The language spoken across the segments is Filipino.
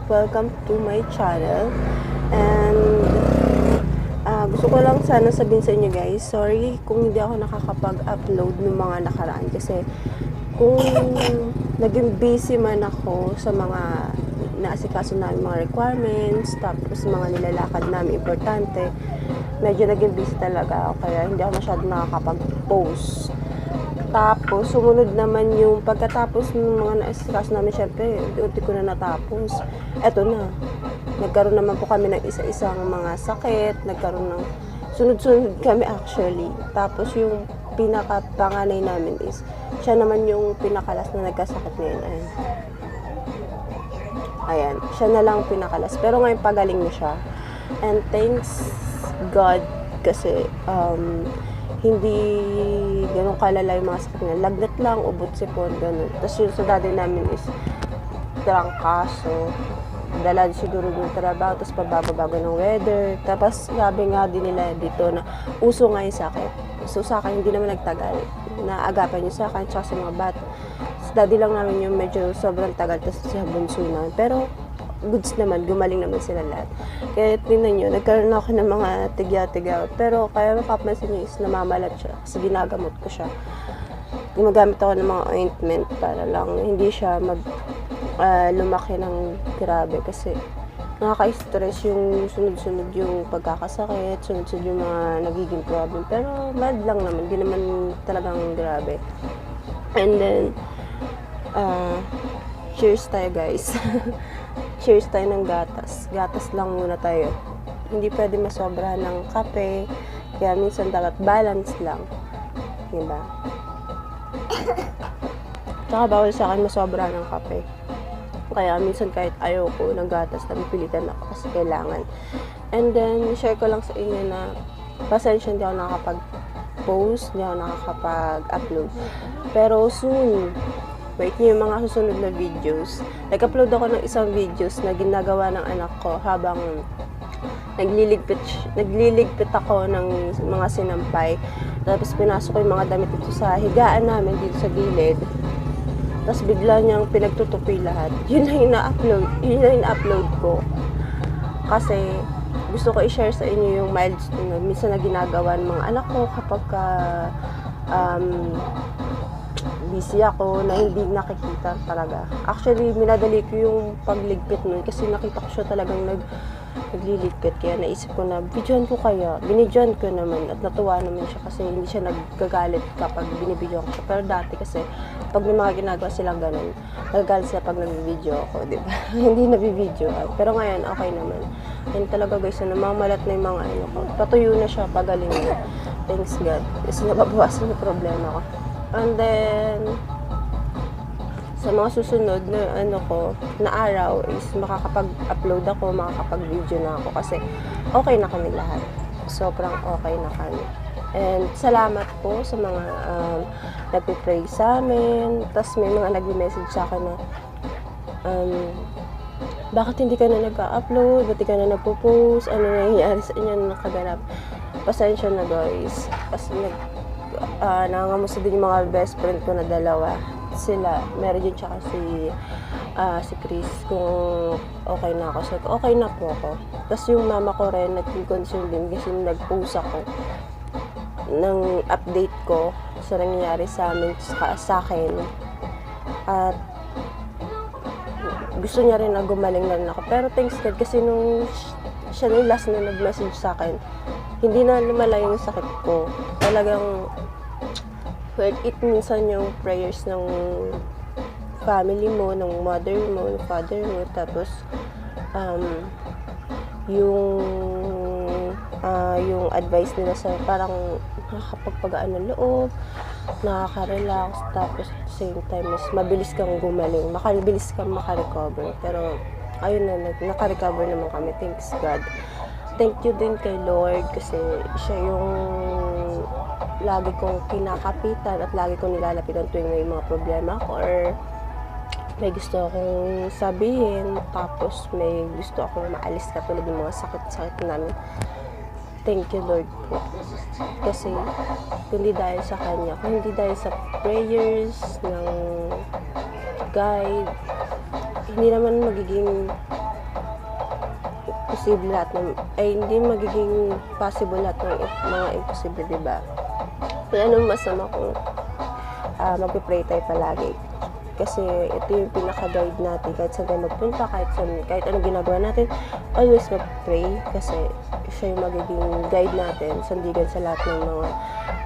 welcome to my channel. And gusto ko lang sana sabihin sa inyo guys, sorry kung hindi ako nakakapag-upload ng mga nakaraan kasi kung naging busy man ako sa mga naasikaso namin mga requirements, tapos mga nilalakad namin importante, medyo naging busy talaga ako kaya hindi ako masyadong nakakapag-post. Tapos sumunod naman yung pagkatapos ng mga naasikaso namin, syempre unti ko na natapos. Eto na, nagkaroon naman po kami ng isa-isang mga sakit, nagkaroon ng sunod-sunod kami actually. Tapos yung pinaka-panganay namin is, siya naman yung pinakalas na nagkasakit ngayon. Ayan, siya na lang pinakalas. Pero ngayon pagaling na siya. And thanks God kasi hindi ganun kalala yung mga sakit niya. Lagnat lang, ubot sipon, ganun. Tapos yung sa daddy namin is trangkaso. Dala siguro yung trabaho, tapos pabago-bago ng weather. Tapos sabi nga din nila dito na uso nga yung sakit. So sa akin, hindi naman nagtagal. Naagapan yung sa akin, tsaka sa mga bata. Sa daddy lang namin yung medyo sobrang tagal, tapos sa bunso namin. Pero goods naman, gumaling naman sila lahat. Kaya tingnan nyo, nagkaroon ako ng mga tigya-tigya. Pero kaya mapapansin nyo is namamalat siya kasi ginagamot ko siya. Gumagamit ako ng mga ointment para lang hindi siya lumaki ng grabe kasi nakaka-stress yung sunod-sunod yung pagkakasakit, sunod-sunod yung mga nagiging problem. Pero bad lang naman, hindi naman talagang grabe. And then, cheers tayo guys. Cheers tayo ng gatas. Gatas lang muna tayo. Hindi pwede masobra ng kape. Kaya minsan dapat balance lang. Diba? Tsaka bawal sa akin masobra ng kape. Kaya minsan kahit ayaw ko ng gatas, napipilitan ako kasi kailangan. And then, share ko lang sa inyo na pasensya hindi ako nakakapag-post, hindi ako nakakapag-upload. Pero soon, wait niyo yung mga susunod na videos. Nag-upload ako ng isang videos na ginagawa ng anak ko habang nagliligpit ako ng mga sinampay. Tapos pinasok ko yung mga damit dito sa higaan namin dito sa gilid. Tapos bigla niyang pinagtutupi lahat. Yun na in-upload ko. Kasi gusto ko i-share sa inyo yung milestone na minsan na ginagawa ng mga anak ko kapag busy ako na hindi nakikita talaga. Actually, minadali ko yung pagligpit nun kasi nakita ko siya talagang nagliligpit. Kaya naisip ko na, videoan ko kaya. Binidyoan ko naman at natuwa naman siya kasi hindi siya naggagalit kapag binibidyoan ko siya. Pero dati kasi, pag may mga ginagawa silang ganun, nagagalit sila pag nag-video ako, diba? Hindi nabibidyo. Pero ngayon, okay naman. And talaga guys, namamalat na yung mga ano ko. Patuyo na siya, pagaling na. Thanks God. Kasi nababawasan yung problema ko. And then, sa mga susunod na na araw is makakapag-upload ako, makakapag-video na ako kasi okay na kami lahat. Sobrang okay na kami. And salamat po sa mga nagpipray sa amin. Tapos may mga nag-message sa akin na bakit hindi ka na nag-upload? Ba't di ka na nagpo-post? Ano nangyayari sa inyo na nakaganap? Pasensya na guys. Kasi nangangamusta din yung mga best friend ko na dalawa. Sila, Mary Jane tsaka si Chris, kung okay na ako. So, okay na po ako. Tapos yung mama ko rin, nag-concern din kasi nag-post ako ng update ko sa nangyayari sa amin, sa akin. At gusto niya rin na gumaling na rin ako. Pero thanks God kasi nung siya yung last na nag-message sa akin, hindi na lumala yung sakit ko. Talagang worth it minsan yung prayers ng family mo, ng mother mo, ng father mo. Tapos yung advice nila sa parang nakakapagpagaan ng loob, nakaka-relax, tapos at the same time is mabilis kang gumaling, mabilis kang makarecover. Pero ayun na, naka-recover naman kami, thanks God. Thank you din kay Lord kasi siya yung lagi kong kinakapitan at lagi kong nilalapitan tuwing may mga problema ko or may gusto akong sabihin, tapos may gusto akong maalis katulad ng mga sakit-sakit namin. Thank you Lord po. Kasi kundi dahil sa Kanya, kung hindi dahil sa prayers ng guide, hindi naman magiging posible lahat ng, ay hindi magiging possible lahat ng mga imposible, diba? Kaya anong masama kung magpipray tayo palagi. Kasi ito yung pinaka-guide natin kahit saan tayo magpunta, kahit anong ginagawa natin, always mag-pray kasi siya yung magiging guide natin, sandigan sa lahat ng mga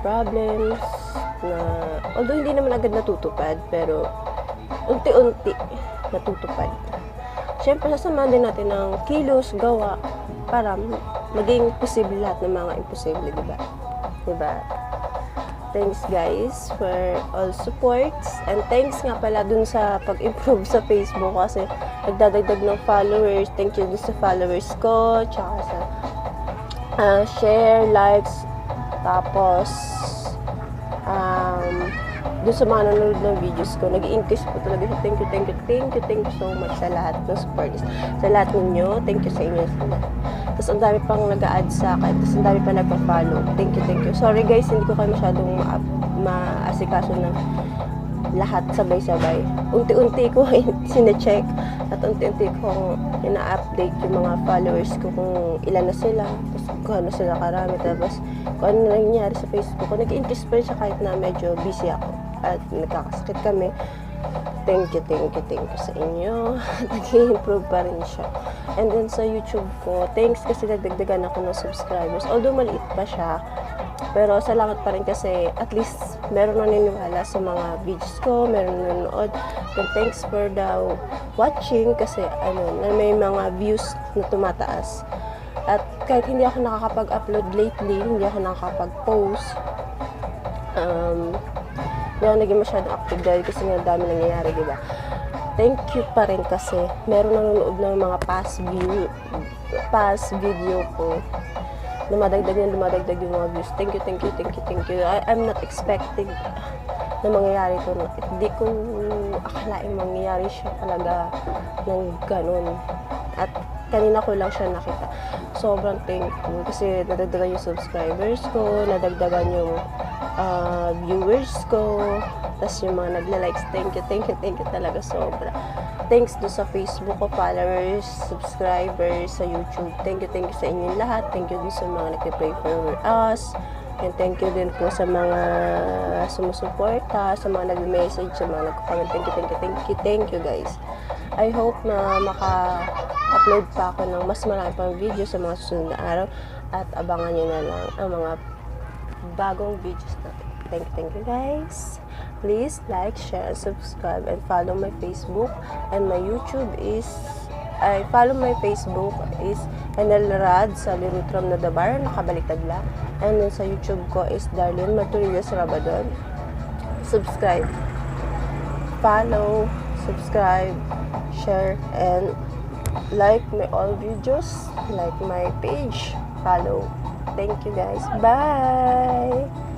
problems na, although hindi naman agad natutupad, pero unti-unti natutupad. Siyempre, sasamahan din natin ng kilos, gawa, para maging posible lahat ng mga imposible, diba? Diba? Thanks guys for all supports, and thanks nga pala dun sa pag-improve sa Facebook kasi nagdadagdag ng followers. Thank you dun sa followers ko, tsaka sa share, likes, tapos dun sa mga nanonood ng videos ko, nag-i-increase po talaga. Thank you so much sa lahat ng support, sa lahat ninyo. Thank you sa inyo. Tapos ang dami pang nag-a-add sa akin, tapos ang dami pa nagpa-follow. Thank you. Sorry guys, hindi ko kayo masyadong maasikaso ng lahat sabay-sabay. Unti-unti ko sine-check at unti-unti ko ina-update yung mga followers ko kung ilan na sila, tapos kung ano sila karami, tapos kung ano nangyayari sa Facebook ko. Nag-increase pa rin siya kahit na medyo busy ako at nagkakasakit kami. Thank you sa inyo. Nag-improve pa rin siya. And then sa YouTube ko, thanks kasi nagdagdagan ako ng subscribers. Although maliit pa siya, pero salamat pa rin kasi at least meron naniniwala sa mga videos ko, meron nanonood. And thanks for the watching kasi na may mga views na tumataas. At kahit hindi ako nakakapag-upload lately, hindi ako nakakapag-post, hindi ako naging masyadong active dahil kasi nga dami nangyayari, diba? Thank you pa rin kasi meron nanonood ng mga past video ko. Dumadagdag yung mga views. Thank you. I'm not expecting na mangyayari ito. Hindi ko akalain mangyayari siya talaga ng ganun. At kanina ko lang siya nakita. Sobrang thankful kasi nadagdagan yung subscribers ko, nadagdagan yung viewers ko, tas yung mga nagla-likes. Thank you talaga sobra. Thanks do sa Facebook ko, followers, subscribers, sa YouTube. Thank you sa inyong lahat. Thank you din sa mga nagpe-pray for us. And thank you din po sa mga sumusuporta, sa mga nag-message, sa mga nag-comment. Thank you guys. I hope na maka-upload pa ako ng mas marami pang video sa mga susunod na araw at abangan nyo na lang ang mga bagong videos natin. Thank you guys. Please like, share, and subscribe, and follow my Facebook and my YouTube is follow my Facebook is Enelrad sa Lirutram na Dabar, nakabaliktad lang. And then sa YouTube ko is Darlene Maturillas Rabadon. Subscribe, follow, subscribe, share, and like my all videos, like my page, follow. Thank you guys. Bye!